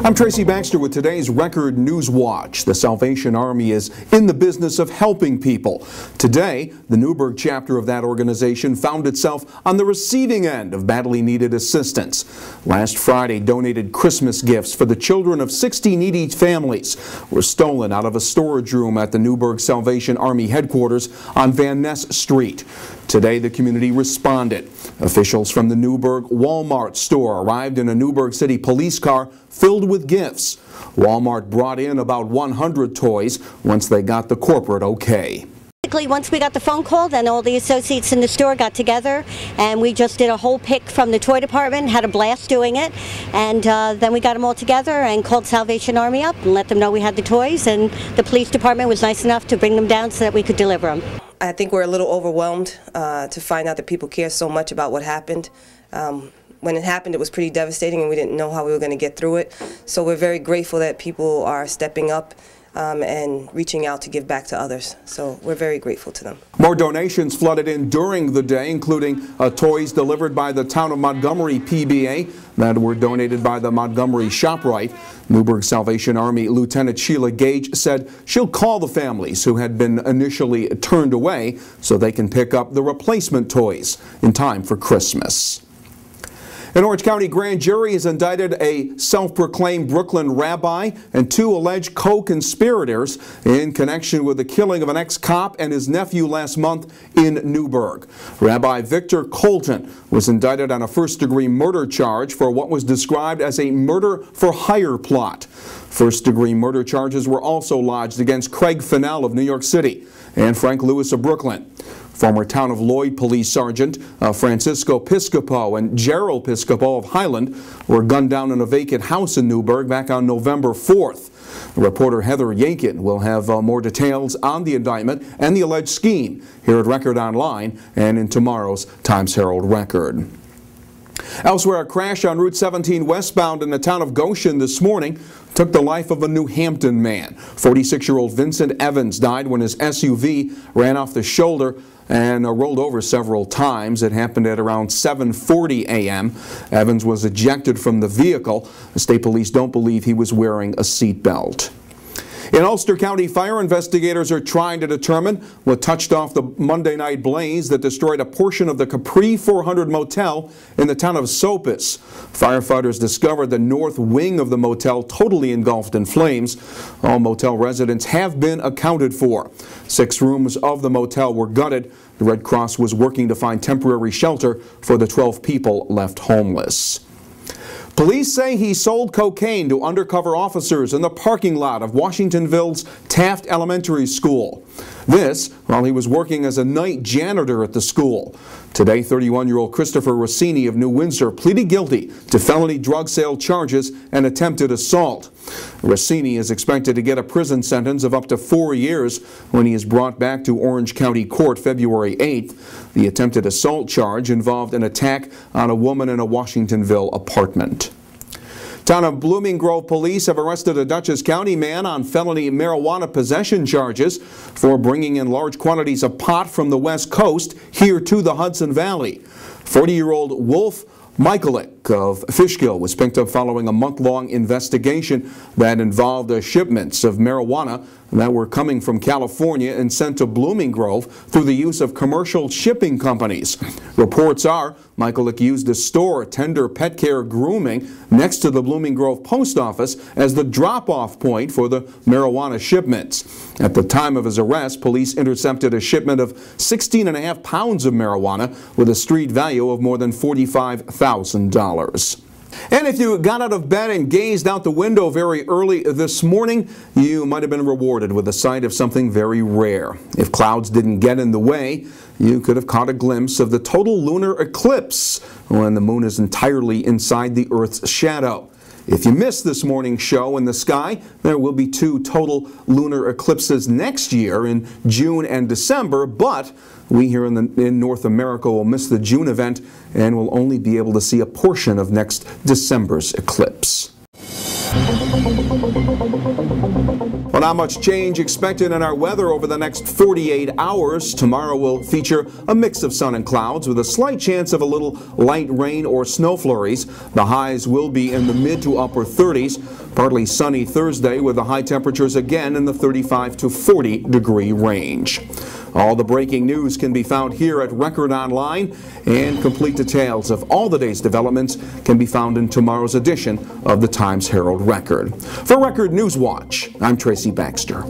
I'm Tracy Baxter with today's Record Newswatch. The Salvation Army is in the business of helping people. Today, the Newburgh chapter of that organization found itself on the receiving end of badly needed assistance. Last Friday, donated Christmas gifts for the children of 60 needy families were stolen out of a storage room at the Newburgh Salvation Army headquarters on Van Ness Street. Today, the community responded. Officials from the Newburgh Walmart store arrived in a Newburgh City police car filled with gifts. Walmart brought in about 100 toys once they got the corporate okay. Once we got the phone call, then all the associates in the store got together and we just did a whole pick from the toy department, had a blast doing it, and then we got them all together and called Salvation Army up and let them know we had the toys, and the police department was nice enough to bring them down so that we could deliver them. I think we're a little overwhelmed to find out that people care so much about what happened. When it happened, it was pretty devastating and we didn't know how we were going to get through it. So we're very grateful that people are stepping up and reaching out to give back to others. So we're very grateful to them. More donations flooded in during the day, including toys delivered by the Town of Montgomery PBA that were donated by the Montgomery ShopRite. Newburgh Salvation Army Lieutenant Sheila Gage said she'll call the families who had been initially turned away so they can pick up the replacement toys in time for Christmas. An Orange County grand jury has indicted a self-proclaimed Brooklyn rabbi and two alleged co-conspirators in connection with the killing of an ex-cop and his nephew last month in Newburgh. Rabbi Victor Colton was indicted on a first-degree murder charge for what was described as a murder-for-hire plot. First-degree murder charges were also lodged against Craig Fennell of New York City and Frank Lewis of Brooklyn. Former Town of Lloyd Police Sergeant Francisco Piscopo and Gerald Piscopo of Highland were gunned down in a vacant house in Newburgh back on November 4th. Reporter Heather Yankin will have more details on the indictment and the alleged scheme here at Record Online and in tomorrow's Times-Herald Record. Elsewhere, a crash on Route 17 westbound in the town of Goshen this morning took the life of a New Hampton man. 46-year-old Vincent Evans died when his SUV ran off the shoulder and rolled over several times. It happened at around 7:40 a.m. Evans was ejected from the vehicle. The state police don't believe he was wearing a seatbelt. In Ulster County, fire investigators are trying to determine what touched off the Monday night blaze that destroyed a portion of the Capri 400 Motel in the town of Esopus. Firefighters discovered the north wing of the motel totally engulfed in flames. All motel residents have been accounted for. 6 rooms of the motel were gutted. The Red Cross was working to find temporary shelter for the 12 people left homeless. Police say he sold cocaine to undercover officers in the parking lot of Washingtonville's Taft Elementary School. This while he was working as a night janitor at the school. Today, 31-year-old Christopher Rossini of New Windsor pleaded guilty to felony drug sale charges and attempted assault. Rossini is expected to get a prison sentence of up to 4 years when he is brought back to Orange County Court February 8th. The attempted assault charge involved an attack on a woman in a Washingtonville apartment. Town of Blooming Grove police have arrested a Dutchess County man on felony marijuana possession charges for bringing in large quantities of pot from the West Coast here to the Hudson Valley. 40-year-old Wolf Michaelik of Fishkill was picked up following a month-long investigation that involved shipments of marijuana that were coming from California and sent to Blooming Grove through the use of commercial shipping companies. Reports are Michaelik used a store, Tender Pet Care Grooming, next to the Blooming Grove post office as the drop-off point for the marijuana shipments. At the time of his arrest, police intercepted a shipment of 16.5 pounds of marijuana with a street value of more than $45,000. And if you got out of bed and gazed out the window very early this morning, you might have been rewarded with the sight of something very rare. If clouds didn't get in the way, you could have caught a glimpse of the total lunar eclipse when the moon is entirely inside the Earth's shadow. If you missed this morning's show in the sky, there will be 2 total lunar eclipses next year in June and December, but we here in North America will miss the June event and will only be able to see a portion of next December's eclipse. Well, Not much change expected in our weather over the next 48 hours. Tomorrow will feature a mix of sun and clouds with a slight chance of a little light rain or snow flurries. The highs will be in the mid to upper 30s. Partly sunny Thursday with the high temperatures again in the 35 to 40 degree range. All the breaking news can be found here at Record Online, and complete details of all the day's developments can be found in tomorrow's edition of the Times-Herald Record. For Record Newswatch, I'm Tracy Baxter.